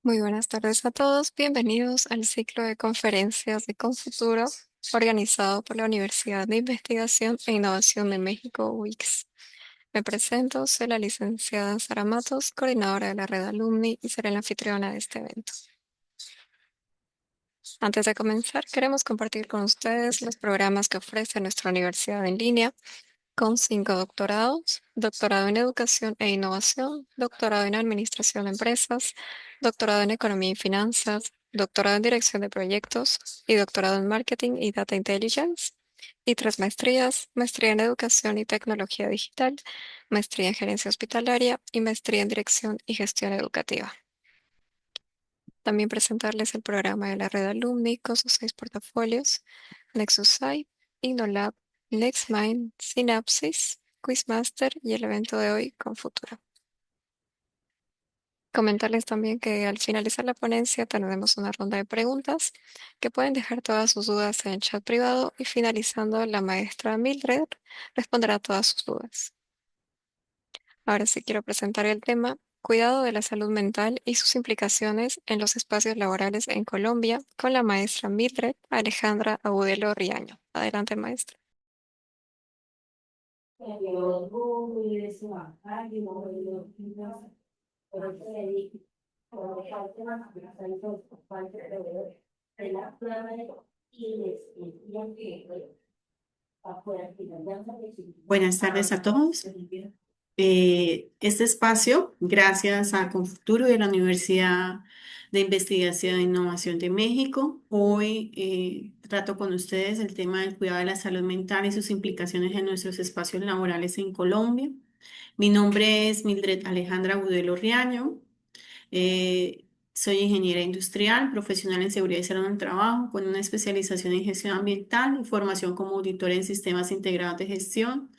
Muy buenas tardes a todos. Bienvenidos al ciclo de conferencias de Confuturo organizado por la Universidad de Investigación e Innovación de México, UICS. Me presento, soy la licenciada Sara Matos, coordinadora de la red Alumni y seré la anfitriona de este evento. Antes de comenzar, queremos compartir con ustedes los programas que ofrece nuestra universidad en línea con 5 doctorados: doctorado en Educación e Innovación, doctorado en Administración de Empresas, doctorado en Economía y Finanzas, doctorado en Dirección de Proyectos y doctorado en Marketing y Data Intelligence, y 3 maestrías: maestría en Educación y Tecnología Digital, maestría en Gerencia Hospitalaria y maestría en Dirección y Gestión Educativa. También presentarles el programa de la red Alumni con sus 6 portafolios: NexusSci, InnoLab, NextMind, Synapsis, Quizmaster y el evento de hoy con Futuro. Comentarles también que al finalizar la ponencia tendremos una ronda de preguntas que pueden dejar todas sus dudas en el chat privado y finalizando la maestra Mildred responderá todas sus dudas. Ahora sí quiero presentar el tema: cuidado de la salud mental y sus implicaciones en los espacios laborales en Colombia, con la maestra Mildred Alejandra Agudelo Riaño. Adelante, maestra. Buenas tardes a todos. Este espacio, gracias a Confuturo y a la Universidad de Investigación e Innovación de México, hoy trato con ustedes el tema del cuidado de la salud mental y sus implicaciones en nuestros espacios laborales en Colombia. Mi nombre es Mildred Alejandra Budelo Riaño. Soy ingeniera industrial, profesional en seguridad y salud en el trabajo, con una especialización en gestión ambiental y formación como auditora en sistemas integrados de gestión.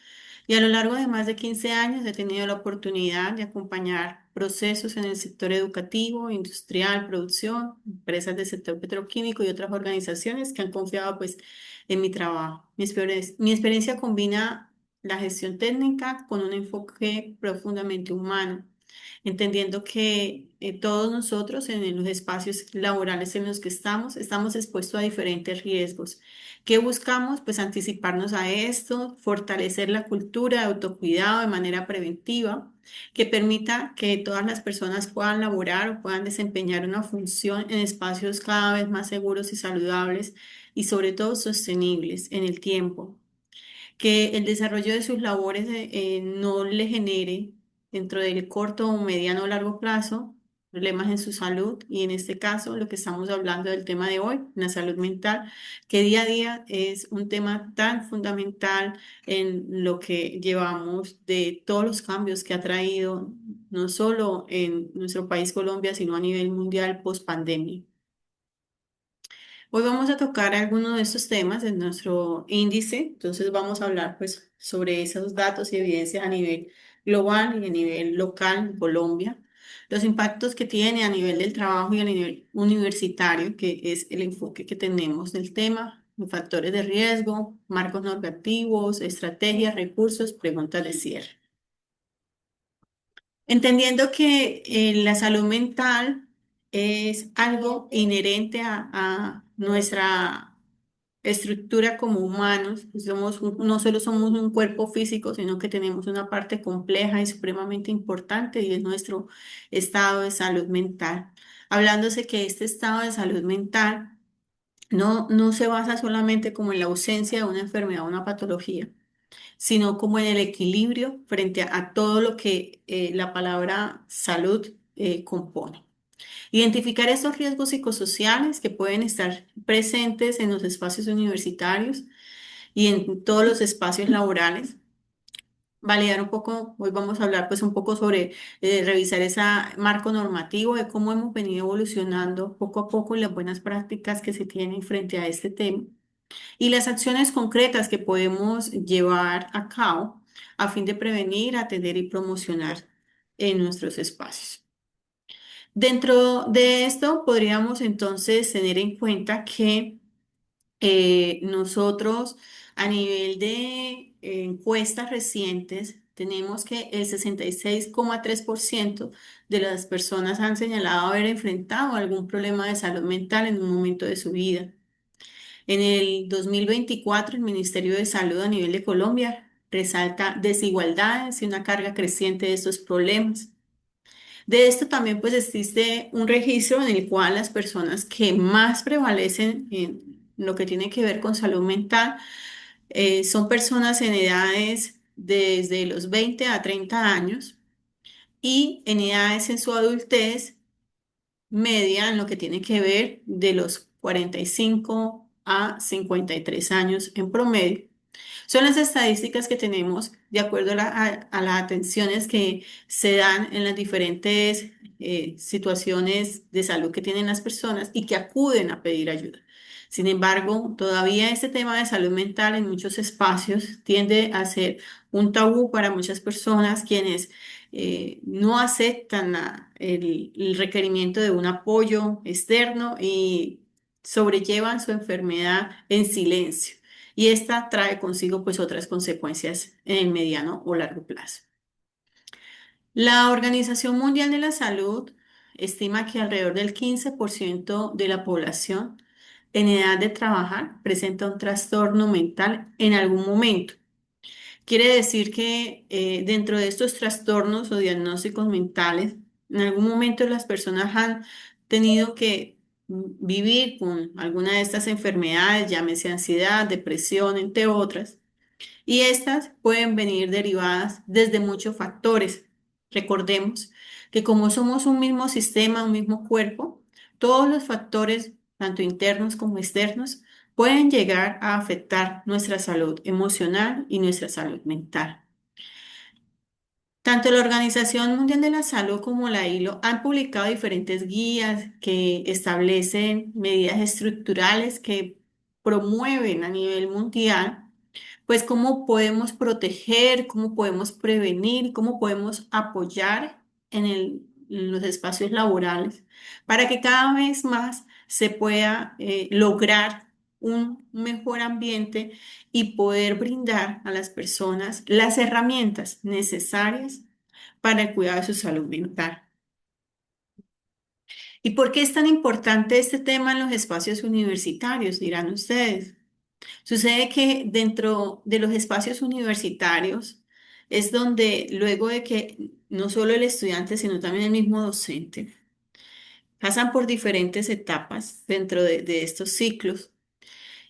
Y a lo largo de más de 15 años he tenido la oportunidad de acompañar procesos en el sector educativo, industrial, producción, empresas del sector petroquímico y otras organizaciones que han confiado pues en mi trabajo. Mi experiencia combina la gestión técnica con un enfoque profundamente humano, entendiendo que todos nosotros en los espacios laborales en los que estamos expuestos a diferentes riesgos. ¿Qué buscamos? Pues anticiparnos a esto, fortalecer la cultura de autocuidado de manera preventiva, que permita que todas las personas puedan laborar o puedan desempeñar una función en espacios cada vez más seguros y saludables y sobre todo sostenibles en el tiempo, que el desarrollo de sus labores no le genere dentro del corto o mediano o largo plazo problemas en su salud, y en este caso lo que estamos hablando del tema de hoy, la salud mental, que día a día es un tema tan fundamental en lo que llevamos de todos los cambios que ha traído no solo en nuestro país Colombia, sino a nivel mundial post pandemia. Hoy vamos a tocar algunos de estos temas en nuestro índice, entonces vamos a hablar pues sobre esos datos y evidencias a nivel global y a nivel local en Colombia, los impactos que tiene a nivel del trabajo y a nivel universitario, que es el enfoque que tenemos del tema, los factores de riesgo, marcos normativos, estrategias, recursos, preguntas de cierre. Entendiendo que la salud mental es algo inherente a nuestra estructura como humanos, no solo somos un cuerpo físico, sino que tenemos una parte compleja y supremamente importante y es nuestro estado de salud mental. Hablándose que este estado de salud mental no se basa solamente como en la ausencia de una enfermedad o una patología, sino como en el equilibrio frente a todo lo que la palabra salud compone. Identificar estos riesgos psicosociales que pueden estar presentes en los espacios universitarios y en todos los espacios laborales. Validar un poco, hoy vamos a hablar pues un poco sobre revisar ese marco normativo de cómo hemos venido evolucionando poco a poco y las buenas prácticas que se tienen frente a este tema y las acciones concretas que podemos llevar a cabo a fin de prevenir, atender y promocionar en nuestros espacios. Dentro de esto, podríamos entonces tener en cuenta que nosotros a nivel de encuestas recientes tenemos que el 66,3% de las personas han señalado haber enfrentado algún problema de salud mental en un momento de su vida. En el 2024, el Ministerio de Salud a nivel de Colombia resalta desigualdades y una carga creciente de estos problemas. De esto también pues existe un registro en el cual las personas que más prevalecen en lo que tiene que ver con salud mental son personas en edades desde los 20 a 30 años y en edades en su adultez media en lo que tiene que ver de los 45 a 53 años en promedio. Son las estadísticas que tenemos de acuerdo a las atenciones que se dan en las diferentes situaciones de salud que tienen las personas y que acuden a pedir ayuda. Sin embargo, todavía este tema de salud mental en muchos espacios tiende a ser un tabú para muchas personas quienes no aceptan el requerimiento de un apoyo externo y sobrellevan su enfermedad en silencio y esta trae consigo pues otras consecuencias en el mediano o largo plazo. La Organización Mundial de la Salud estima que alrededor del 15% de la población en edad de trabajar presenta un trastorno mental en algún momento. Quiere decir que dentro de estos trastornos o diagnósticos mentales, en algún momento las personas han tenido que vivir con alguna de estas enfermedades, llámese ansiedad, depresión, entre otras, y estas pueden venir derivadas desde muchos factores. Recordemos que como somos un mismo sistema, un mismo cuerpo, todos los factores, tanto internos como externos, pueden llegar a afectar nuestra salud emocional y nuestra salud mental. Tanto la Organización Mundial de la Salud como la ILO han publicado diferentes guías que establecen medidas estructurales que promueven a nivel mundial pues cómo podemos proteger, cómo podemos prevenir, cómo podemos apoyar en los espacios laborales para que cada vez más se pueda lograr un mejor ambiente y poder brindar a las personas las herramientas necesarias para el cuidado de su salud mental. ¿Y por qué es tan importante este tema en los espacios universitarios? Dirán ustedes. Sucede que dentro de los espacios universitarios es donde luego de que no solo el estudiante, sino también el mismo docente pasan por diferentes etapas dentro de estos ciclos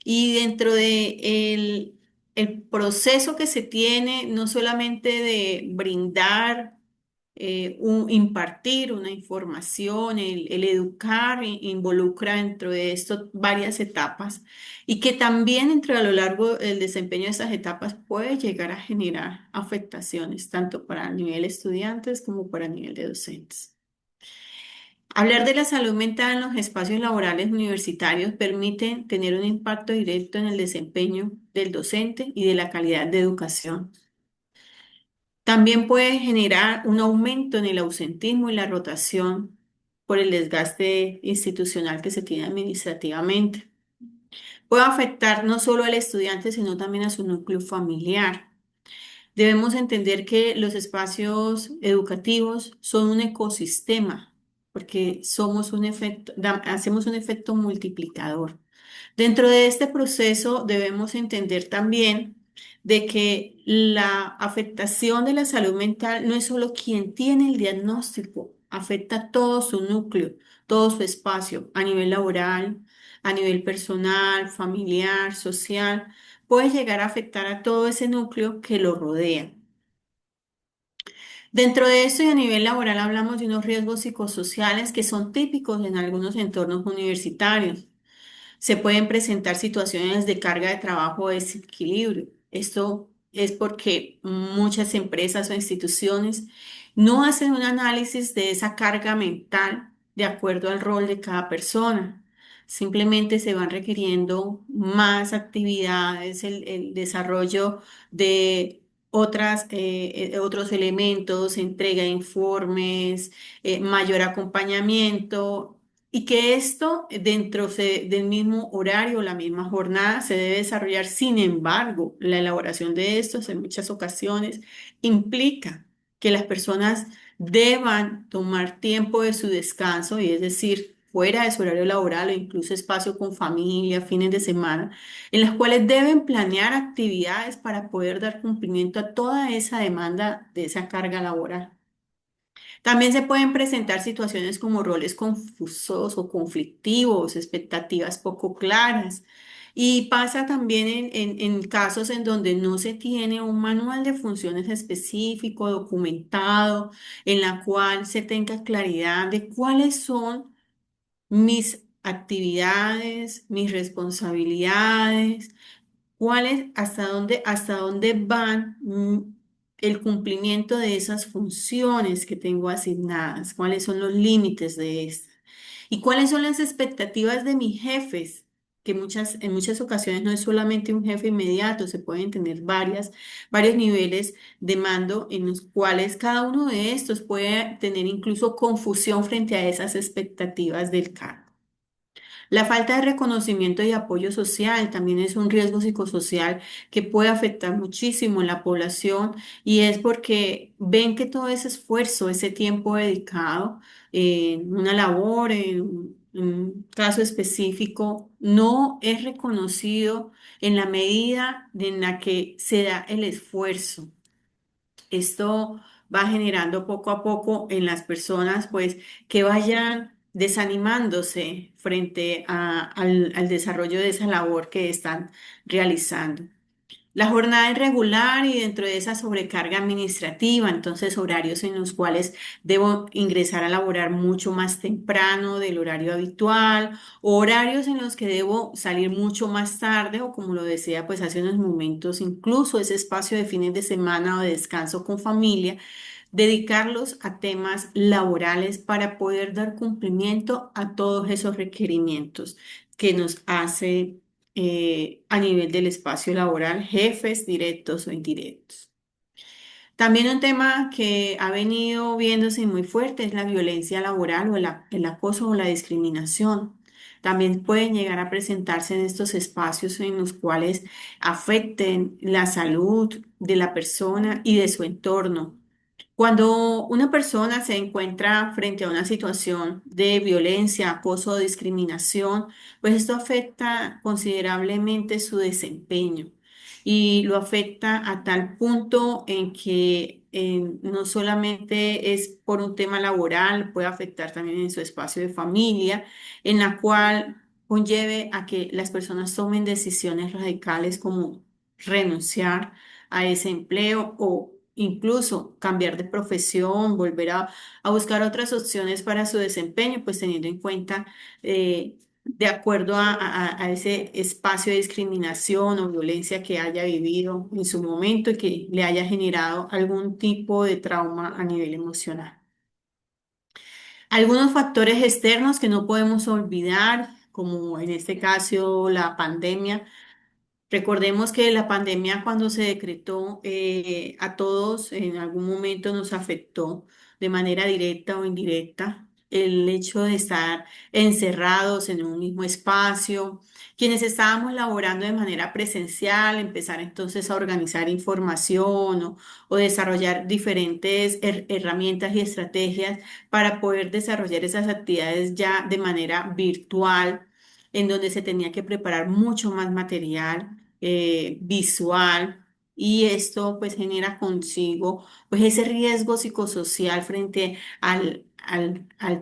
y dentro de el proceso que se tiene, no solamente de brindar, impartir una información, el educar involucra dentro de esto varias etapas y que también entre a lo largo del desempeño de esas etapas puede llegar a generar afectaciones tanto para el nivel estudiantes como para el nivel de docentes. Hablar de la salud mental en los espacios laborales universitarios permite tener un impacto directo en el desempeño del docente y de la calidad de educación. También puede generar un aumento en el ausentismo y la rotación por el desgaste institucional que se tiene administrativamente. Puede afectar no solo al estudiante, sino también a su núcleo familiar. Debemos entender que los espacios educativos son un ecosistema, porque somos un efecto, hacemos un efecto multiplicador. Dentro de este proceso debemos entender también de que la afectación de la salud mental no es solo quien tiene el diagnóstico, afecta todo su núcleo, todo su espacio, a nivel laboral, a nivel personal, familiar, social, puede llegar a afectar a todo ese núcleo que lo rodea. Dentro de esto y a nivel laboral hablamos de unos riesgos psicosociales que son típicos en algunos entornos universitarios. Se pueden presentar situaciones de carga de trabajo o desequilibrio. Esto es porque muchas empresas o instituciones no hacen un análisis de esa carga mental de acuerdo al rol de cada persona. Simplemente se van requiriendo más actividades, el desarrollo de otros elementos, entrega de informes, mayor acompañamiento y que esto del mismo horario, la misma jornada, se debe desarrollar. Sin embargo, la elaboración de estos en muchas ocasiones implica que las personas deban tomar tiempo de su descanso, y es decir, fuera de su horario laboral o incluso espacio con familia, fines de semana, en las cuales deben planear actividades para poder dar cumplimiento a toda esa demanda de esa carga laboral. También se pueden presentar situaciones como roles confusos o conflictivos, expectativas poco claras. Y pasa también en casos en donde no se tiene un manual de funciones específico, documentado, en la cual se tenga claridad de cuáles son mis actividades, mis responsabilidades, hasta dónde van el cumplimiento de esas funciones que tengo asignadas, cuáles son los límites de estas y cuáles son las expectativas de mis jefes, que en muchas ocasiones no es solamente un jefe inmediato, se pueden tener varios niveles de mando en los cuales cada uno de estos puede tener incluso confusión frente a esas expectativas del cargo. La falta de reconocimiento y apoyo social también es un riesgo psicosocial que puede afectar muchísimo en la población, y es porque ven que todo ese esfuerzo, ese tiempo dedicado en una labor, en un caso específico, no es reconocido en la medida en la que se da el esfuerzo. Esto va generando poco a poco en las personas, pues, que vayan desanimándose frente al desarrollo de esa labor que están realizando. La jornada irregular y dentro de esa sobrecarga administrativa, entonces horarios en los cuales debo ingresar a laborar mucho más temprano del horario habitual, o horarios en los que debo salir mucho más tarde, o como lo decía pues hace unos momentos, incluso ese espacio de fines de semana o de descanso con familia, dedicarlos a temas laborales para poder dar cumplimiento a todos esos requerimientos que nos hace a nivel del espacio laboral, jefes directos o indirectos. También un tema que ha venido viéndose muy fuerte es la violencia laboral o el acoso o la discriminación. También pueden llegar a presentarse en estos espacios en los cuales afecten la salud de la persona y de su entorno. Cuando una persona se encuentra frente a una situación de violencia, acoso o discriminación, pues esto afecta considerablemente su desempeño, y lo afecta a tal punto en que no solamente es por un tema laboral, puede afectar también en su espacio de familia, en la cual conlleve a que las personas tomen decisiones radicales como renunciar a ese empleo o incluso cambiar de profesión, volver a buscar otras opciones para su desempeño, pues teniendo en cuenta, de acuerdo a ese espacio de discriminación o violencia que haya vivido en su momento y que le haya generado algún tipo de trauma a nivel emocional. Algunos factores externos que no podemos olvidar, como en este caso la pandemia. Recordemos que la pandemia, cuando se decretó, a todos en algún momento nos afectó de manera directa o indirecta. El hecho de estar encerrados en un mismo espacio, quienes estábamos laborando de manera presencial, empezar entonces a organizar información o desarrollar diferentes herramientas y estrategias para poder desarrollar esas actividades ya de manera virtual, en donde se tenía que preparar mucho más material visual, y esto pues genera consigo pues ese riesgo psicosocial frente al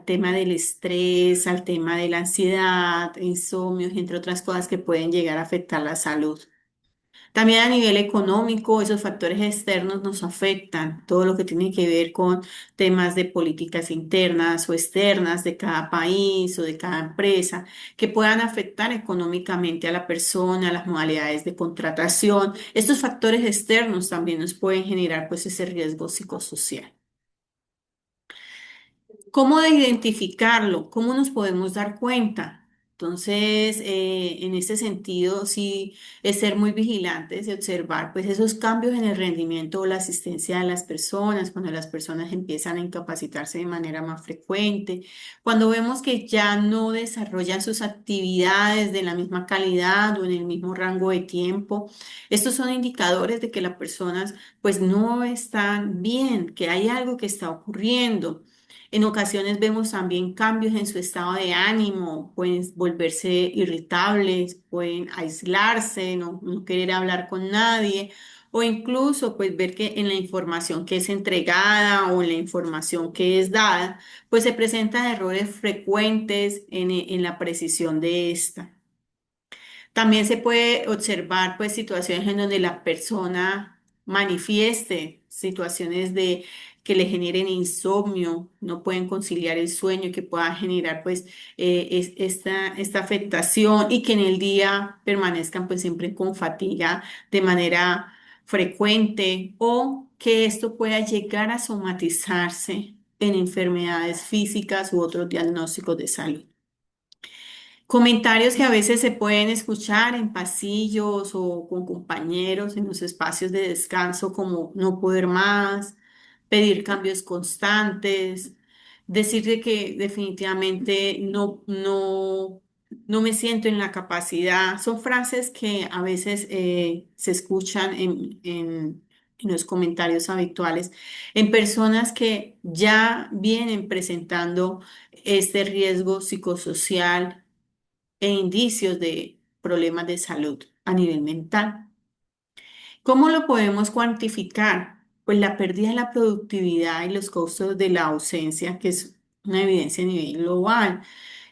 tema del estrés, al tema de la ansiedad, insomnios y entre otras cosas que pueden llegar a afectar la salud. También a nivel económico, esos factores externos nos afectan, todo lo que tiene que ver con temas de políticas internas o externas de cada país o de cada empresa, que puedan afectar económicamente a la persona, las modalidades de contratación. Estos factores externos también nos pueden generar pues ese riesgo psicosocial. ¿Cómo de identificarlo? ¿Cómo nos podemos dar cuenta? Entonces, en este sentido, sí es ser muy vigilantes y observar pues esos cambios en el rendimiento o la asistencia de las personas, cuando las personas empiezan a incapacitarse de manera más frecuente, cuando vemos que ya no desarrollan sus actividades de la misma calidad o en el mismo rango de tiempo. Estos son indicadores de que las personas pues no están bien, que hay algo que está ocurriendo. En ocasiones vemos también cambios en su estado de ánimo, pueden volverse irritables, pueden aislarse, no querer hablar con nadie, o incluso pues ver que en la información que es entregada o en la información que es dada, pues se presentan errores frecuentes en la precisión de esta. También se puede observar pues situaciones en donde la persona manifieste situaciones de que le generen insomnio, no pueden conciliar el sueño, que pueda generar pues esta afectación y que en el día permanezcan pues siempre con fatiga de manera frecuente o que esto pueda llegar a somatizarse en enfermedades físicas u otros diagnósticos de salud. Comentarios que a veces se pueden escuchar en pasillos o con compañeros en los espacios de descanso, como no poder más, pedir cambios constantes, decir de que definitivamente no me siento en la capacidad. Son frases que a veces se escuchan en los comentarios habituales en personas que ya vienen presentando este riesgo psicosocial e indicios de problemas de salud a nivel mental. ¿Cómo lo podemos cuantificar? Pues la pérdida de la productividad y los costos de la ausencia, que es una evidencia a nivel global.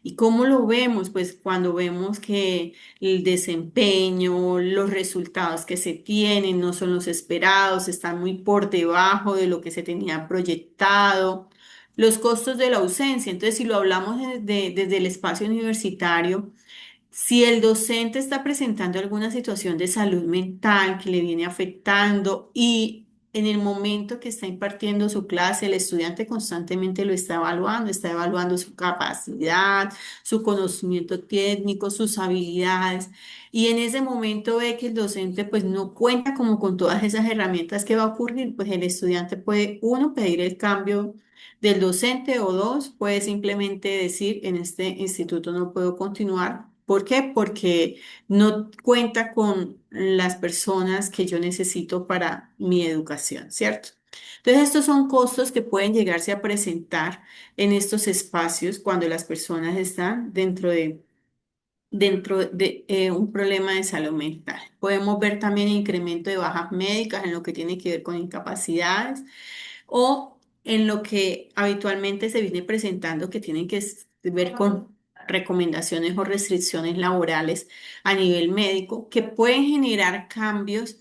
¿Y cómo lo vemos? Pues cuando vemos que el desempeño, los resultados que se tienen no son los esperados, están muy por debajo de lo que se tenía proyectado, los costos de la ausencia. Entonces, si lo hablamos desde el espacio universitario, si el docente está presentando alguna situación de salud mental que le viene afectando y en el momento que está impartiendo su clase, el estudiante constantemente lo está evaluando su capacidad, su conocimiento técnico, sus habilidades, y en ese momento ve que el docente pues no cuenta como con todas esas herramientas que va a ocurrir, pues el estudiante puede, uno, pedir el cambio del docente o dos, puede simplemente decir, en este instituto no puedo continuar. ¿Por qué? Porque no cuenta con las personas que yo necesito para mi educación, ¿cierto? Entonces, estos son costos que pueden llegarse a presentar en estos espacios cuando las personas están dentro de un problema de salud mental. Podemos ver también incremento de bajas médicas en lo que tiene que ver con incapacidades o en lo que habitualmente se viene presentando que tienen que ver con recomendaciones o restricciones laborales a nivel médico que pueden generar cambios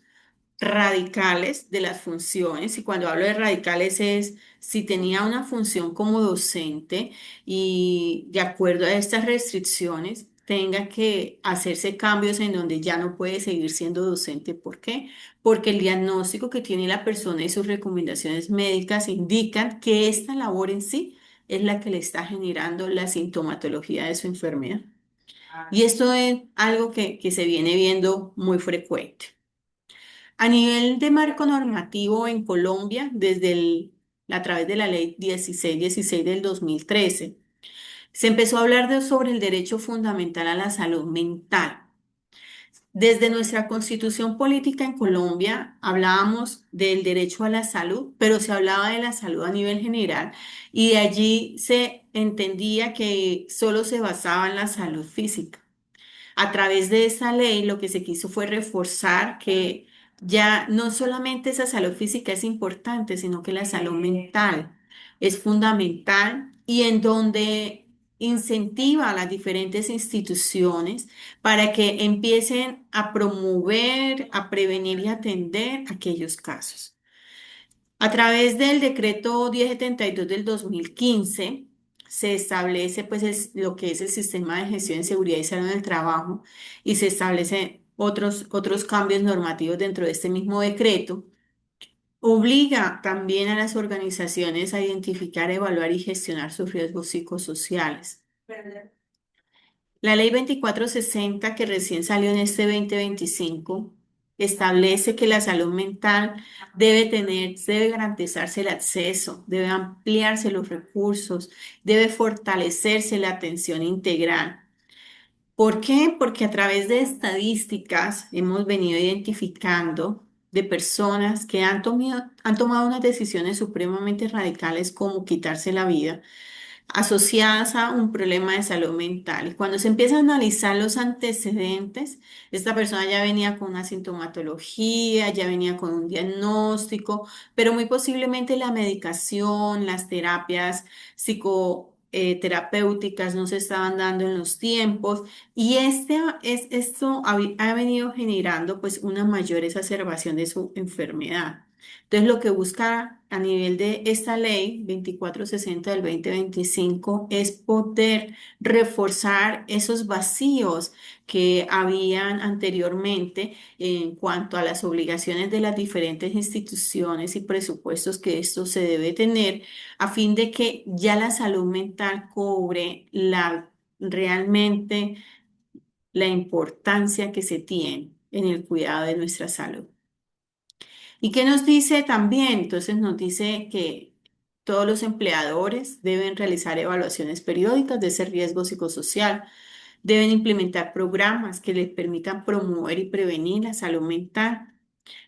radicales de las funciones. Y cuando hablo de radicales es si tenía una función como docente y de acuerdo a estas restricciones tenga que hacerse cambios en donde ya no puede seguir siendo docente. ¿Por qué? Porque el diagnóstico que tiene la persona y sus recomendaciones médicas indican que esta labor en sí es la que le está generando la sintomatología de su enfermedad. Y esto es algo que se viene viendo muy frecuente. A nivel de marco normativo en Colombia, a través de la ley 1616 del 2013, se empezó a hablar sobre el derecho fundamental a la salud mental. Desde nuestra constitución política en Colombia hablábamos del derecho a la salud, pero se hablaba de la salud a nivel general y de allí se entendía que solo se basaba en la salud física. A través de esa ley lo que se quiso fue reforzar que ya no solamente esa salud física es importante, sino que la salud mental es fundamental y en donde incentiva a las diferentes instituciones para que empiecen a promover, a prevenir y atender aquellos casos. A través del decreto 1072 del 2015 se establece pues lo que es el sistema de gestión de seguridad y salud en el trabajo y se establecen otros cambios normativos dentro de este mismo decreto. Obliga también a las organizaciones a identificar, evaluar y gestionar sus riesgos psicosociales. La ley 2460 que recién salió en este 2025 establece que la salud mental debe garantizarse el acceso, debe ampliarse los recursos, debe fortalecerse la atención integral. ¿Por qué? Porque a través de estadísticas hemos venido identificando de personas que han tomado unas decisiones supremamente radicales como quitarse la vida asociadas a un problema de salud mental. Y cuando se empieza a analizar los antecedentes, esta persona ya venía con una sintomatología, ya venía con un diagnóstico, pero muy posiblemente la medicación, las terapias psicoterapéuticas no se estaban dando en los tiempos y esto ha venido generando pues una mayor exacerbación de su enfermedad. Entonces, lo que busca a nivel de esta ley 2460 del 2025 es poder reforzar esos vacíos que habían anteriormente en cuanto a las obligaciones de las diferentes instituciones y presupuestos que esto se debe tener a fin de que ya la salud mental cobre realmente la importancia que se tiene en el cuidado de nuestra salud. ¿Y qué nos dice también? Entonces nos dice que todos los empleadores deben realizar evaluaciones periódicas de ese riesgo psicosocial, deben implementar programas que les permitan promover y prevenir la salud mental,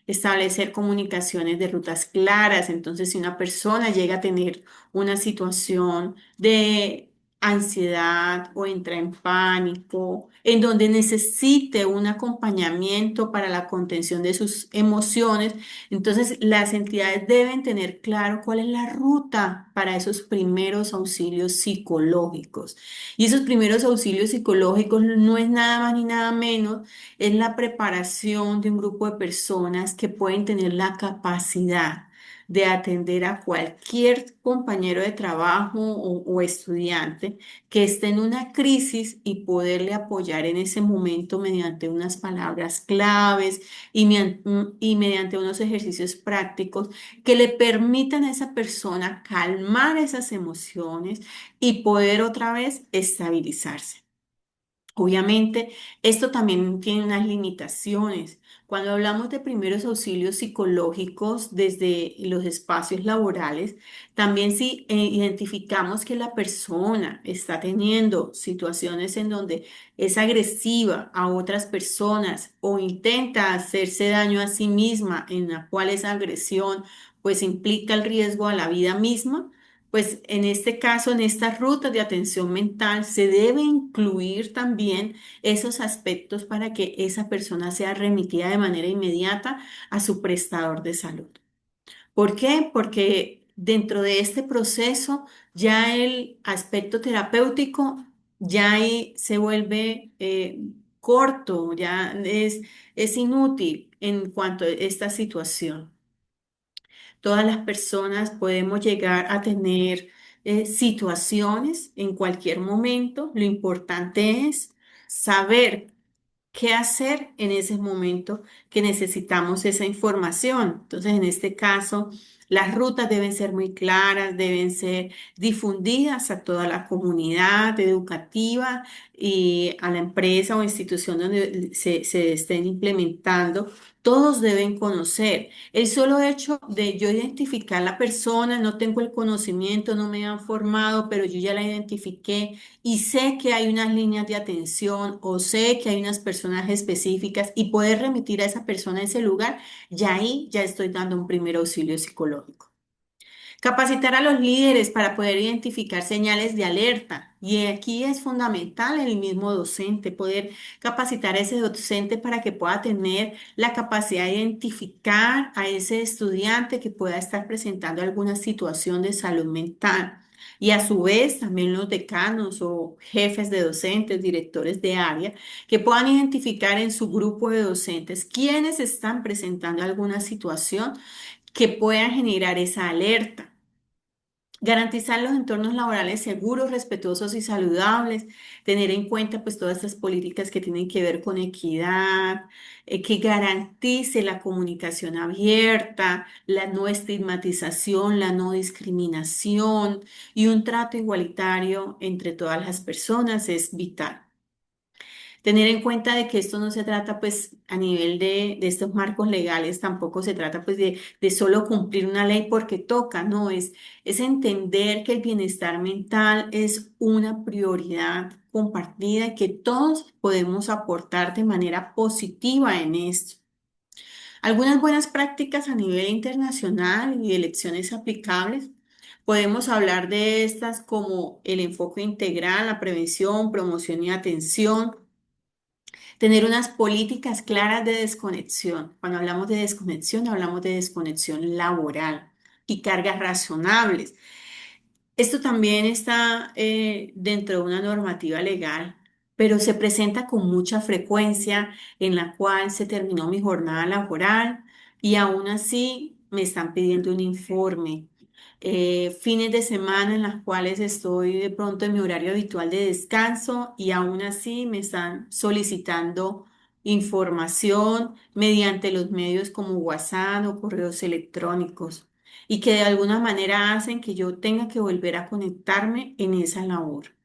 establecer comunicaciones de rutas claras. Entonces, si una persona llega a tener una situación de ansiedad o entra en pánico, en donde necesite un acompañamiento para la contención de sus emociones, entonces las entidades deben tener claro cuál es la ruta para esos primeros auxilios psicológicos. Y esos primeros auxilios psicológicos no es nada más ni nada menos es la preparación de un grupo de personas que pueden tener la capacidad de atender a cualquier compañero de trabajo o estudiante que esté en una crisis y poderle apoyar en ese momento mediante unas palabras claves y mediante unos ejercicios prácticos que le permitan a esa persona calmar esas emociones y poder otra vez estabilizarse. Obviamente, esto también tiene unas limitaciones. Cuando hablamos de primeros auxilios psicológicos desde los espacios laborales, también si identificamos que la persona está teniendo situaciones en donde es agresiva a otras personas o intenta hacerse daño a sí misma, en la cual esa agresión pues implica el riesgo a la vida misma, pues en este caso, en estas rutas de atención mental, se debe incluir también esos aspectos para que esa persona sea remitida de manera inmediata a su prestador de salud. ¿Por qué? Porque dentro de este proceso ya el aspecto terapéutico ya ahí se vuelve corto, es inútil en cuanto a esta situación. Todas las personas podemos llegar a tener situaciones en cualquier momento. Lo importante es saber qué hacer en ese momento que necesitamos esa información. Entonces, en este caso, las rutas deben ser muy claras, deben ser difundidas a toda la comunidad educativa y a la empresa o institución donde se estén implementando. Todos deben conocer. El solo hecho de yo identificar la persona, no tengo el conocimiento, no me han formado, pero yo ya la identifiqué y sé que hay unas líneas de atención o sé que hay unas personas específicas y poder remitir a esa persona a ese lugar, ya ahí ya estoy dando un primer auxilio psicológico. Capacitar a los líderes para poder identificar señales de alerta. Y aquí es fundamental el mismo docente, poder capacitar a ese docente para que pueda tener la capacidad de identificar a ese estudiante que pueda estar presentando alguna situación de salud mental. Y a su vez también los decanos o jefes de docentes, directores de área, que puedan identificar en su grupo de docentes quienes están presentando alguna situación que pueda generar esa alerta. Garantizar los entornos laborales seguros, respetuosos y saludables, tener en cuenta pues todas estas políticas que tienen que ver con equidad, que garantice la comunicación abierta, la no estigmatización, la no discriminación y un trato igualitario entre todas las personas es vital. Tener en cuenta de que esto no se trata pues a nivel de estos marcos legales, tampoco se trata pues de solo cumplir una ley porque toca, no, es entender que el bienestar mental es una prioridad compartida y que todos podemos aportar de manera positiva en esto. Algunas buenas prácticas a nivel internacional y de lecciones aplicables. Podemos hablar de estas como el enfoque integral, la prevención, promoción y atención. Tener unas políticas claras de desconexión. Cuando hablamos de desconexión laboral y cargas razonables. Esto también está dentro de una normativa legal, pero se presenta con mucha frecuencia en la cual se terminó mi jornada laboral y aún así me están pidiendo un informe. Fines de semana en las cuales estoy de pronto en mi horario habitual de descanso y aún así me están solicitando información mediante los medios como WhatsApp o correos electrónicos y que de alguna manera hacen que yo tenga que volver a conectarme en esa labor.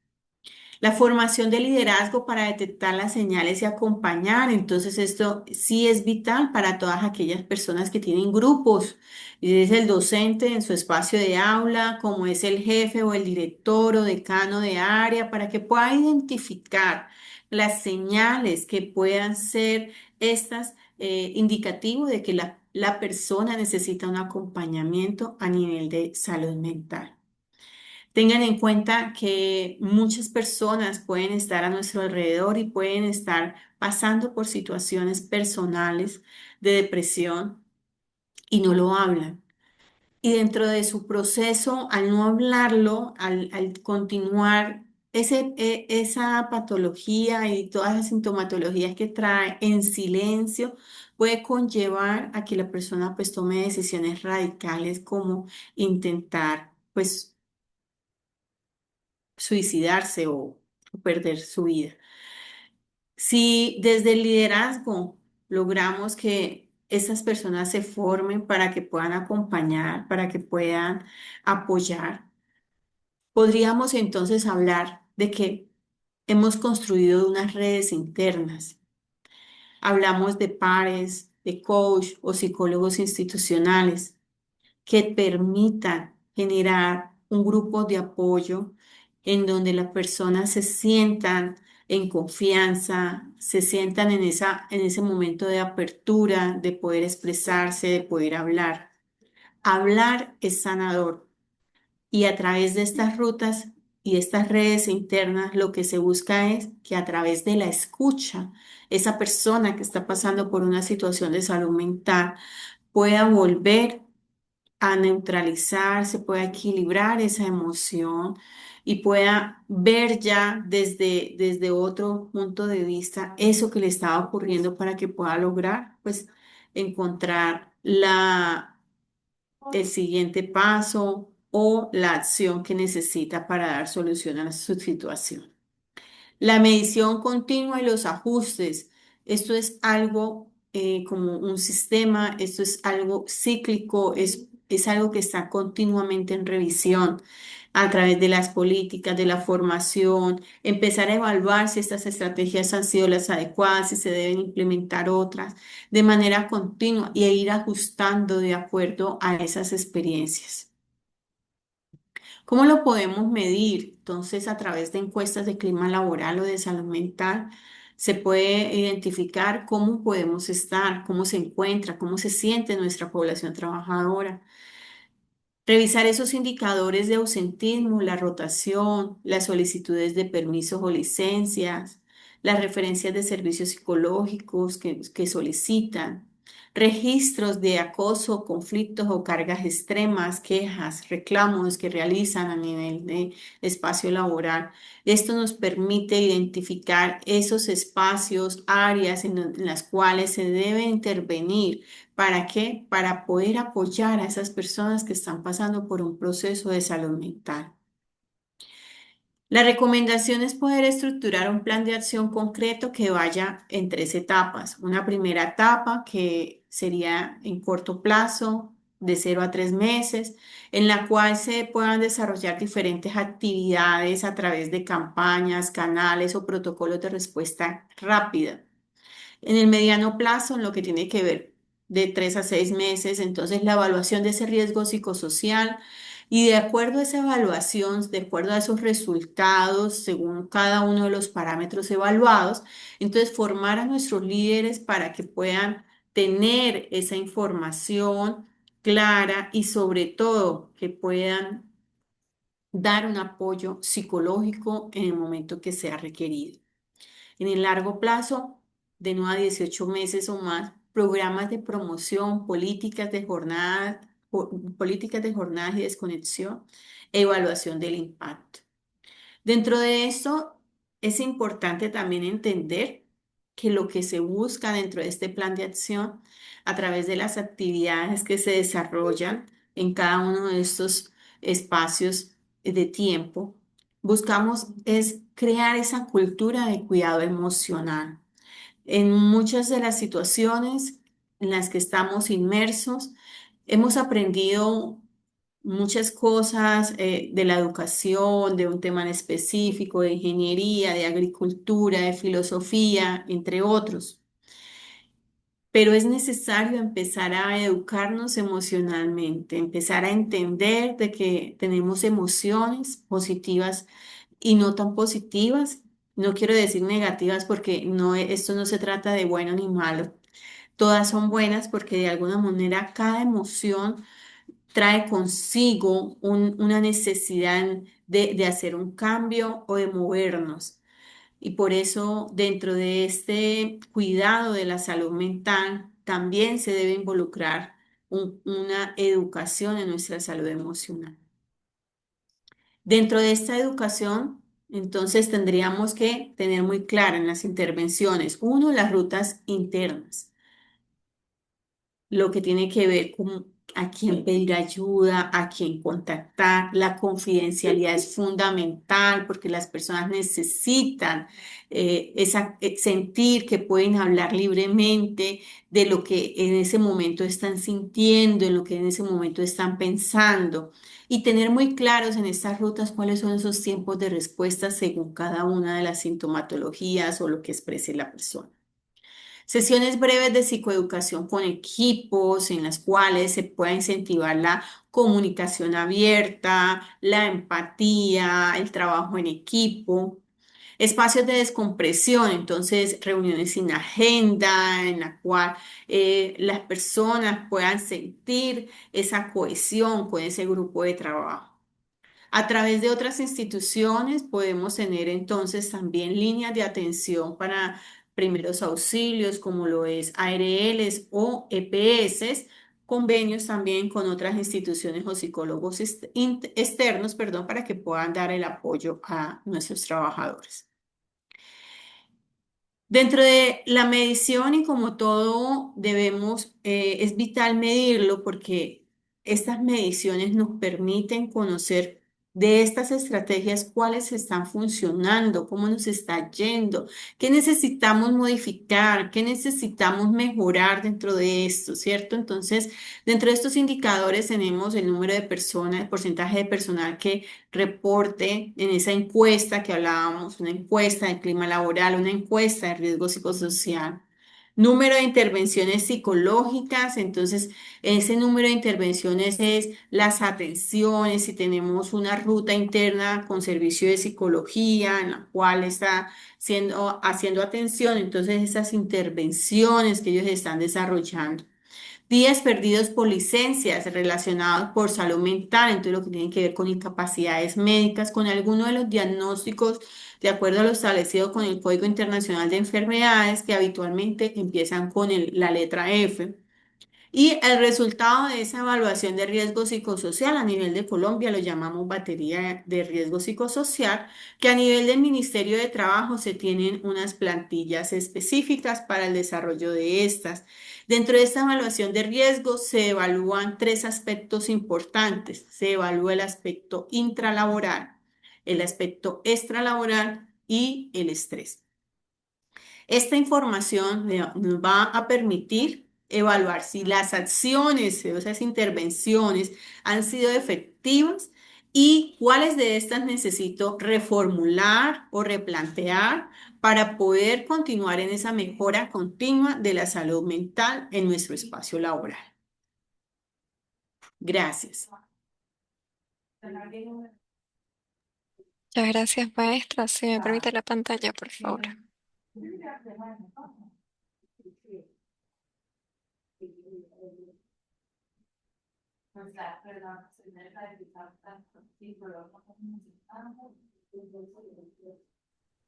La formación de liderazgo para detectar las señales y acompañar. Entonces, esto sí es vital para todas aquellas personas que tienen grupos. Y es el docente en su espacio de aula, como es el jefe o el director o decano de área, para que pueda identificar las señales que puedan ser estas indicativo de que la persona necesita un acompañamiento a nivel de salud mental. Tengan en cuenta que muchas personas pueden estar a nuestro alrededor y pueden estar pasando por situaciones personales de depresión y no lo hablan. Y dentro de su proceso, al no hablarlo, al continuar esa patología y todas las sintomatologías que trae en silencio, puede conllevar a que la persona pues tome decisiones radicales como intentar pues suicidarse o perder su vida. Si desde el liderazgo logramos que estas personas se formen para que puedan acompañar, para que puedan apoyar, podríamos entonces hablar de que hemos construido unas redes internas. Hablamos de pares, de coach o psicólogos institucionales que permitan generar un grupo de apoyo en donde las personas se sientan en confianza, se sientan en ese momento de apertura, de poder expresarse, de poder hablar. Hablar es sanador y a través de estas rutas y estas redes internas lo que se busca es que a través de la escucha, esa persona que está pasando por una situación de salud mental pueda volver a neutralizar, se pueda equilibrar esa emoción y pueda ver ya desde otro punto de vista eso que le estaba ocurriendo para que pueda lograr, pues, encontrar el siguiente paso o la acción que necesita para dar solución a su situación. La medición continua y los ajustes. Esto es algo como un sistema, esto es algo cíclico, es algo que está continuamente en revisión a través de las políticas, de la formación, empezar a evaluar si estas estrategias han sido las adecuadas, si se deben implementar otras de manera continua y ir ajustando de acuerdo a esas experiencias. ¿Cómo lo podemos medir? Entonces, a través de encuestas de clima laboral o de salud mental, se puede identificar cómo podemos estar, cómo se encuentra, cómo se siente nuestra población trabajadora. Revisar esos indicadores de ausentismo, la rotación, las solicitudes de permisos o licencias, las referencias de servicios psicológicos que solicitan, registros de acoso, conflictos o cargas extremas, quejas, reclamos que realizan a nivel de espacio laboral. Esto nos permite identificar esos espacios, áreas en las cuales se debe intervenir. ¿Para qué? Para poder apoyar a esas personas que están pasando por un proceso de salud mental. La recomendación es poder estructurar un plan de acción concreto que vaya en tres etapas. Una primera etapa que sería en corto plazo, de 0 a 3 meses, en la cual se puedan desarrollar diferentes actividades a través de campañas, canales o protocolos de respuesta rápida. En el mediano plazo, en lo que tiene que ver de 3 a 6 meses, entonces la evaluación de ese riesgo psicosocial y de acuerdo a esa evaluación, de acuerdo a esos resultados, según cada uno de los parámetros evaluados, entonces formar a nuestros líderes para que puedan tener esa información clara y sobre todo que puedan dar un apoyo psicológico en el momento que sea requerido. En el largo plazo, de 9 a 18 meses o más, programas de promoción, políticas de jornadas y desconexión, evaluación del impacto. Dentro de esto, es importante también entender que lo que se busca dentro de este plan de acción, a través de las actividades que se desarrollan en cada uno de estos espacios de tiempo, buscamos es crear esa cultura de cuidado emocional. En muchas de las situaciones en las que estamos inmersos, hemos aprendido muchas cosas de la educación, de un tema en específico, de ingeniería, de agricultura, de filosofía, entre otros. Pero es necesario empezar a educarnos emocionalmente, empezar a entender de que tenemos emociones positivas y no tan positivas. No quiero decir negativas porque no, esto no se trata de bueno ni malo. Todas son buenas porque de alguna manera cada emoción trae consigo una necesidad de hacer un cambio o de movernos. Y por eso, dentro de este cuidado de la salud mental, también se debe involucrar una educación en nuestra salud emocional. Dentro de esta educación, entonces tendríamos que tener muy clara en las intervenciones, uno, las rutas internas, lo que tiene que ver con a quién pedir ayuda, a quién contactar. La confidencialidad es fundamental porque las personas necesitan sentir que pueden hablar libremente de lo que en ese momento están sintiendo, en lo que en ese momento están pensando y tener muy claros en estas rutas cuáles son esos tiempos de respuesta según cada una de las sintomatologías o lo que exprese la persona. Sesiones breves de psicoeducación con equipos en las cuales se pueda incentivar la comunicación abierta, la empatía, el trabajo en equipo. Espacios de descompresión, entonces reuniones sin agenda en la cual las personas puedan sentir esa cohesión con ese grupo de trabajo. A través de otras instituciones podemos tener entonces también líneas de atención para primeros auxilios, como lo es ARLs o EPS, convenios también con otras instituciones o psicólogos externos, perdón, para que puedan dar el apoyo a nuestros trabajadores. Dentro de la medición y como todo debemos, es vital medirlo porque estas mediciones nos permiten conocer de estas estrategias cuáles están funcionando, cómo nos está yendo, qué necesitamos modificar, qué necesitamos mejorar dentro de esto, ¿cierto? Entonces, dentro de estos indicadores tenemos el número de personas, el porcentaje de personal que reporte en esa encuesta que hablábamos, una encuesta de clima laboral, una encuesta de riesgo psicosocial. Número de intervenciones psicológicas, entonces ese número de intervenciones es las atenciones, si tenemos una ruta interna con servicio de psicología en la cual está haciendo atención, entonces esas intervenciones que ellos están desarrollando. Días perdidos por licencias relacionados por salud mental, entonces lo que tiene que ver con incapacidades médicas, con alguno de los diagnósticos de acuerdo a lo establecido con el Código Internacional de Enfermedades que habitualmente empiezan con la letra F. Y el resultado de esa evaluación de riesgo psicosocial a nivel de Colombia lo llamamos batería de riesgo psicosocial, que a nivel del Ministerio de Trabajo se tienen unas plantillas específicas para el desarrollo de estas. Dentro de esta evaluación de riesgo se evalúan tres aspectos importantes. Se evalúa el aspecto intralaboral, el aspecto extralaboral y el estrés. Esta información nos va a permitir evaluar si las acciones o esas intervenciones han sido efectivas y cuáles de estas necesito reformular o replantear para poder continuar en esa mejora continua de la salud mental en nuestro espacio laboral. Gracias. Muchas gracias, maestra. Si me permite la pantalla, por favor.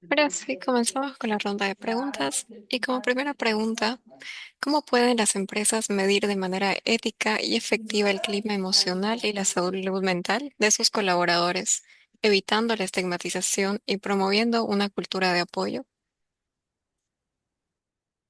Ahora sí, comenzamos con la ronda de preguntas. Y como primera pregunta, ¿cómo pueden las empresas medir de manera ética y efectiva el clima emocional y la salud mental de sus colaboradores, evitando la estigmatización y promoviendo una cultura de apoyo?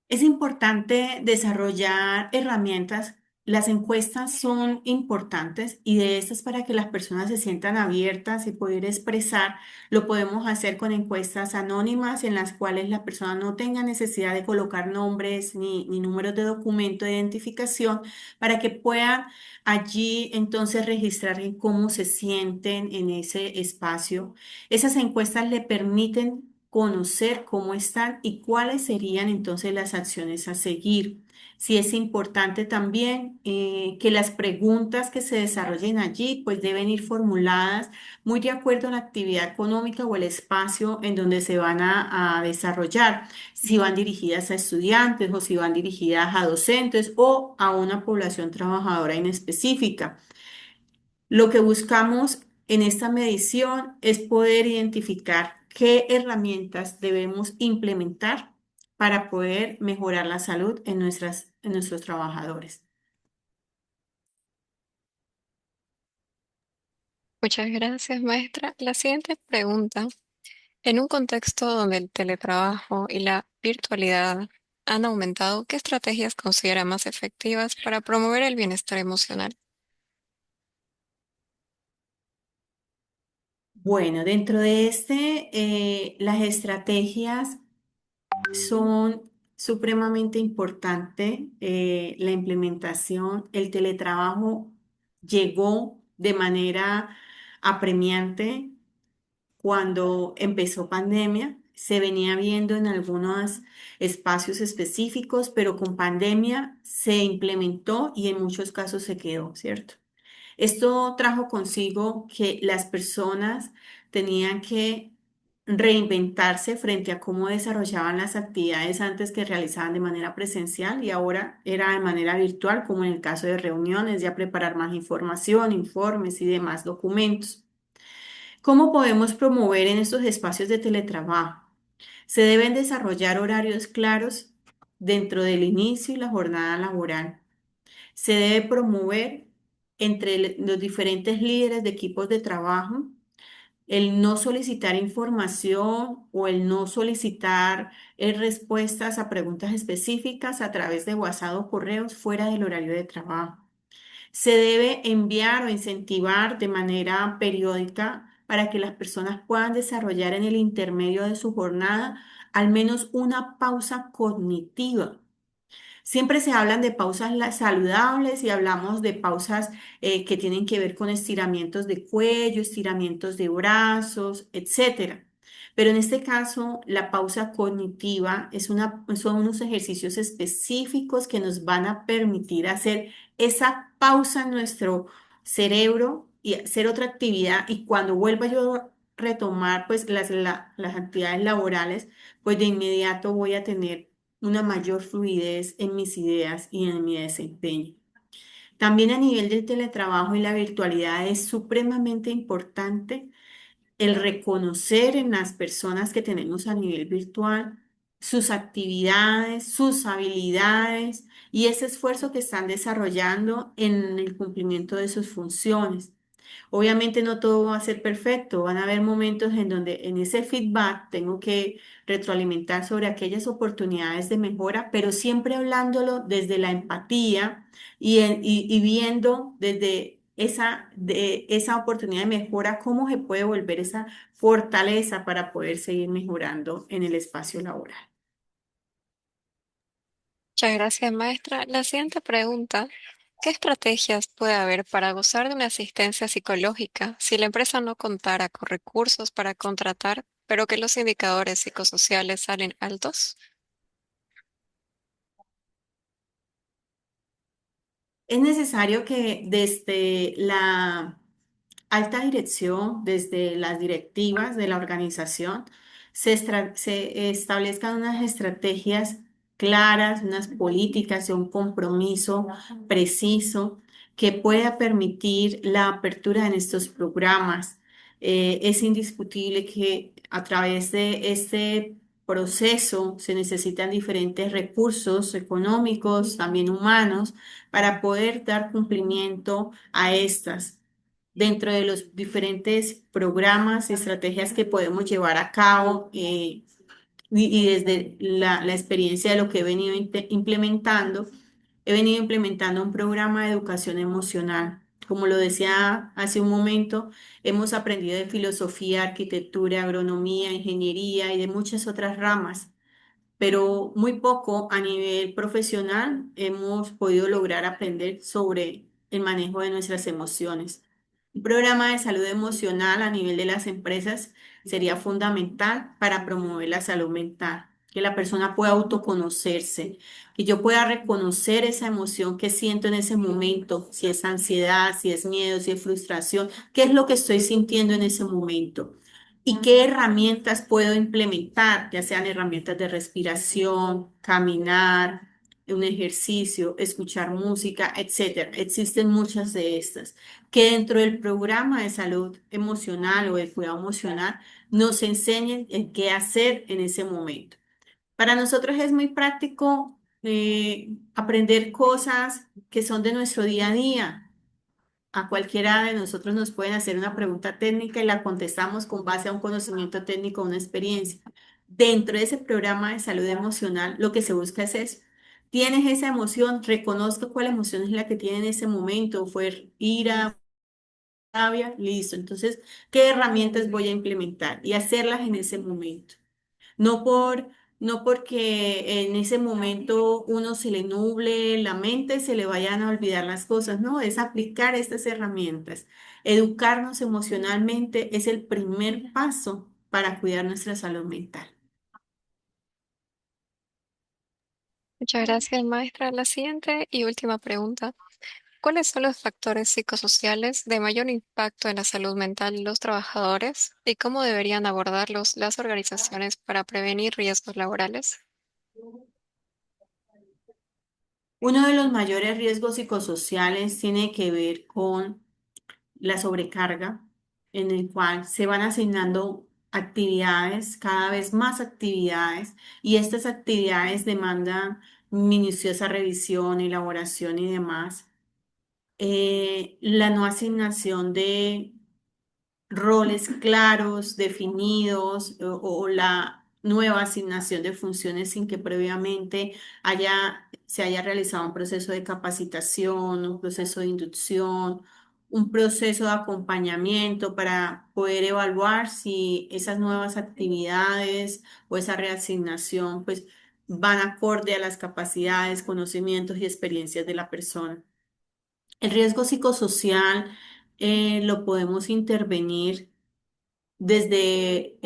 Es importante desarrollar herramientas. Las encuestas son importantes y de estas para que las personas se sientan abiertas y poder expresar, lo podemos hacer con encuestas anónimas en las cuales la persona no tenga necesidad de colocar nombres ni números de documento de identificación para que puedan allí entonces registrar en cómo se sienten en ese espacio. Esas encuestas le permiten conocer cómo están y cuáles serían entonces las acciones a seguir. Sí es importante también que las preguntas que se desarrollen allí pues deben ir formuladas muy de acuerdo a la actividad económica o el espacio en donde se van a desarrollar, si van dirigidas a estudiantes o si van dirigidas a docentes o a una población trabajadora en específica. Lo que buscamos en esta medición es poder identificar qué herramientas debemos implementar para poder mejorar la salud en nuestros trabajadores. Muchas gracias, maestra. La siguiente pregunta. En un contexto donde el teletrabajo y la virtualidad han aumentado, ¿qué estrategias considera más efectivas para promover el bienestar emocional? Bueno, dentro de las estrategias son supremamente importantes. La implementación, el teletrabajo llegó de manera apremiante cuando empezó pandemia. Se venía viendo en algunos espacios específicos, pero con pandemia se implementó y en muchos casos se quedó, ¿cierto? Esto trajo consigo que las personas tenían que reinventarse frente a cómo desarrollaban las actividades antes que realizaban de manera presencial y ahora era de manera virtual, como en el caso de reuniones, ya preparar más información, informes y demás documentos. ¿Cómo podemos promover en estos espacios de teletrabajo? Se deben desarrollar horarios claros dentro del inicio y la jornada laboral. Se debe promover entre los diferentes líderes de equipos de trabajo el no solicitar información o el no solicitar respuestas a preguntas específicas a través de WhatsApp o correos fuera del horario de trabajo. Se debe enviar o incentivar de manera periódica para que las personas puedan desarrollar en el intermedio de su jornada al menos una pausa cognitiva. Siempre se hablan de pausas saludables y hablamos de pausas que tienen que ver con estiramientos de cuello, estiramientos de brazos, etcétera. Pero en este caso, la pausa cognitiva son unos ejercicios específicos que nos van a permitir hacer esa pausa en nuestro cerebro y hacer otra actividad. Y cuando vuelva yo a retomar pues las actividades laborales, pues de inmediato voy a tener una mayor fluidez en mis ideas y en mi desempeño. También a nivel del teletrabajo y la virtualidad es supremamente importante el reconocer en las personas que tenemos a nivel virtual sus actividades, sus habilidades y ese esfuerzo que están desarrollando en el cumplimiento de sus funciones. Obviamente no todo va a ser perfecto, van a haber momentos en donde en ese feedback tengo que retroalimentar sobre aquellas oportunidades de mejora, pero siempre hablándolo desde la empatía y viendo desde esa oportunidad de mejora cómo se puede volver esa fortaleza para poder seguir mejorando en el espacio laboral. Muchas gracias, maestra. La siguiente pregunta, ¿qué estrategias puede haber para gozar de una asistencia psicológica si la empresa no contara con recursos para contratar, pero que los indicadores psicosociales salen altos? Es necesario que desde la alta dirección, desde las directivas de la organización, se establezcan unas estrategias claras, unas políticas y un compromiso preciso que pueda permitir la apertura en estos programas. Es indiscutible que a través de este proceso se necesitan diferentes recursos económicos, también humanos, para poder dar cumplimiento a estas dentro de los diferentes programas y estrategias que podemos llevar a cabo y desde la experiencia de lo que implementando, he venido implementando un programa de educación emocional. Como lo decía hace un momento, hemos aprendido de filosofía, arquitectura, agronomía, ingeniería y de muchas otras ramas, pero muy poco a nivel profesional hemos podido lograr aprender sobre el manejo de nuestras emociones. Un programa de salud emocional a nivel de las empresas sería fundamental para promover la salud mental, que la persona pueda autoconocerse, que yo pueda reconocer esa emoción que siento en ese momento, si es ansiedad, si es miedo, si es frustración, qué es lo que estoy sintiendo en ese momento y qué herramientas puedo implementar, ya sean herramientas de respiración, caminar, un ejercicio, escuchar música, etcétera. Existen muchas de estas que dentro del programa de salud emocional o de cuidado emocional nos enseñen el qué hacer en ese momento. Para nosotros es muy práctico aprender cosas que son de nuestro día a día. A cualquiera de nosotros nos pueden hacer una pregunta técnica y la contestamos con base a un conocimiento técnico, una experiencia. Dentro de ese programa de salud emocional, lo que se busca es eso. Tienes esa emoción, reconozco cuál emoción es la que tiene en ese momento, fue ira, rabia, listo. Entonces, ¿qué herramientas voy a implementar y hacerlas en ese momento? No por, no porque en ese momento uno se le nuble la mente, se le vayan a olvidar las cosas, no, es aplicar estas herramientas. Educarnos emocionalmente es el primer paso para cuidar nuestra salud mental. Muchas gracias, maestra. La siguiente y última pregunta, ¿cuáles son los factores psicosociales de mayor impacto en la salud mental de los trabajadores y cómo deberían abordarlos las organizaciones para prevenir riesgos laborales? Uno de los mayores riesgos psicosociales tiene que ver con la sobrecarga, en el cual se van asignando actividades, cada vez más actividades, y estas actividades demandan minuciosa revisión, elaboración y demás. La no asignación de roles claros, definidos, o la nueva asignación de funciones sin que previamente se haya realizado un proceso de capacitación, un proceso de inducción, un proceso de acompañamiento para poder evaluar si esas nuevas actividades o esa reasignación pues van acorde a las capacidades, conocimientos y experiencias de la persona. El riesgo psicosocial lo podemos intervenir desde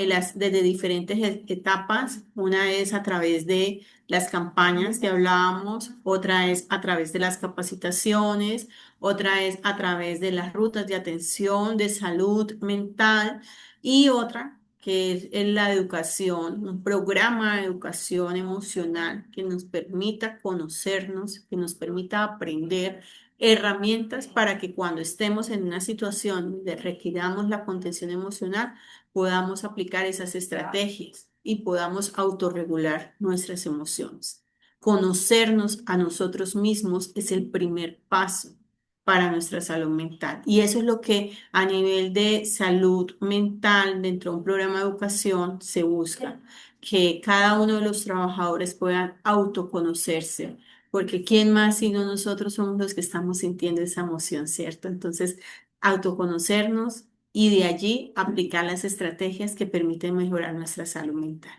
diferentes etapas. Una es a través de las campañas que hablábamos, otra es a través de las capacitaciones, otra es a través de las rutas de atención de salud mental y otra que es la educación, un programa de educación emocional que nos permita conocernos, que nos permita aprender herramientas para que cuando estemos en una situación de requiramos la contención emocional, podamos aplicar esas estrategias y podamos autorregular nuestras emociones. Conocernos a nosotros mismos es el primer paso para nuestra salud mental. Y eso es lo que a nivel de salud mental dentro de un programa de educación se busca, que cada uno de los trabajadores puedan autoconocerse, porque ¿quién más sino nosotros somos los que estamos sintiendo esa emoción, ¿cierto? Entonces, autoconocernos y de allí aplicar las estrategias que permiten mejorar nuestra salud mental.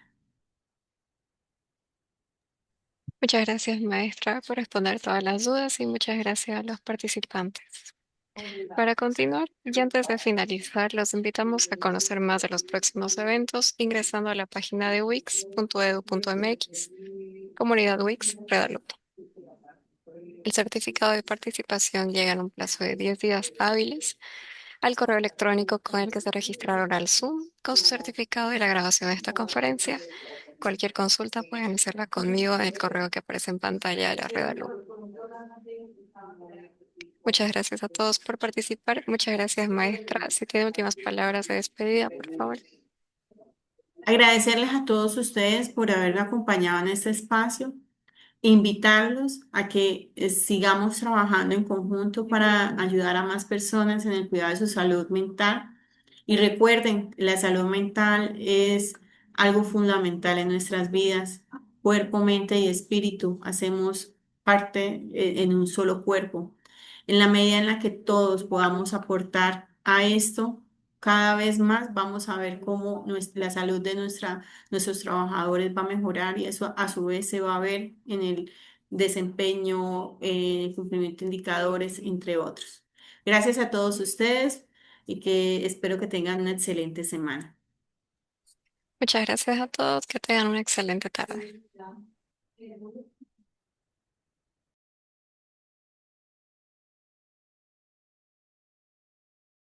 Muchas gracias, maestra, por responder todas las dudas y muchas gracias a los participantes. Para continuar, y antes de finalizar, los invitamos a conocer más de los próximos eventos ingresando a la página de wix.edu.mx, Comunidad Wix, Redaluto. El certificado de participación llega en un plazo de 10 días hábiles al correo electrónico con el que se registraron al Zoom con su certificado de la grabación de esta conferencia. Cualquier consulta pueden hacerla conmigo en el correo que aparece en pantalla de la Redaluto. Muchas gracias a todos por participar. Muchas gracias, maestra. Si tiene últimas palabras de despedida, por favor. Agradecerles a todos ustedes por haberme acompañado en este espacio. Invitarlos a que sigamos trabajando en conjunto para ayudar a más personas en el cuidado de su salud mental. Y recuerden, la salud mental es algo fundamental en nuestras vidas. Cuerpo, mente y espíritu hacemos parte en un solo cuerpo. En la medida en la que todos podamos aportar a esto, cada vez más vamos a ver cómo la salud de nuestros trabajadores va a mejorar y eso a su vez se va a ver en el desempeño, el cumplimiento de indicadores, entre otros. Gracias a todos ustedes y que espero que tengan una excelente semana. Muchas gracias a todos. Que tengan una excelente tarde.